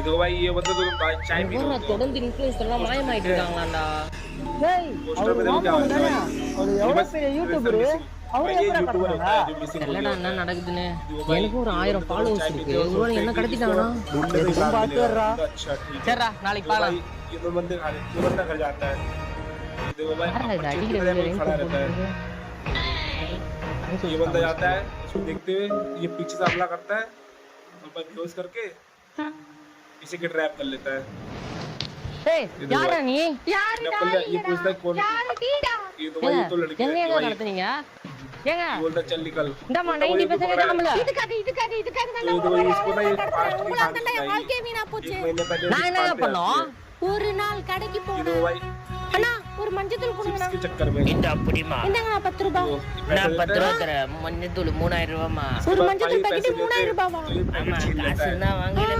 இது भाई ये बंदा तो चाय पी रहा है தொடர்ந்து இன்ஃப்ளூயன்ஸ் எல்லாம் மாயமாயிட்டு இருக்காங்களாடா. டேய் அவர் மாமா தானே அவர் எவ்வளவு பெரிய யூடியூபர் அவர் எப்படி கடத்துறாங்க தெரியலடா என்ன நடக்குதுன்னு. எனக்கு ஒரு 1000 ஃபாலோவர்ஸ் இருக்கு. ஒருவேளை என்ன கடத்திட்டாங்கனா பாத்துறா. சரிடா நாளைக்கு பார்க்கலாம். ये बंदा घर जाता है देखो भाई खड़ा रहता है ये बंदा जाता है इसको देखते हुए ये पीछे से हमला करता है और भाई बेहोश करके इसे के ट्रैप कर लेता है ஏய் யாரா நீ ये पूछता है कौन ये तो भाई तो लड़की என்ன है நடத்துறீங்க ஏங்க बोलता चल निकल இந்தமா 90% கிளம்பல. இதுக்காக ये तो भाई इसको ना ये पास्ट की உங்கள வாழ்க்கை வீணா போச்சு. महीने पहले நான் என்ன பண்ணோம்? ஒரு நாள் கடைக்கு ये போனேன். तो भाई அண்ணா ஒரு மஞ்சள் கொடுங்கண்ணா. इसके चक्कर में இந்த அப்படிமா இந்தாங்க 10 ரூபாய். நான் 10 ரூபாய் தரேன். மஞ்சள் தூள் 3000 ரூபாய்மா. ஒரு மஞ்சள் பாக்கெட் 3000 ரூபாவா? ஆமா காசு தான் வாங்கல.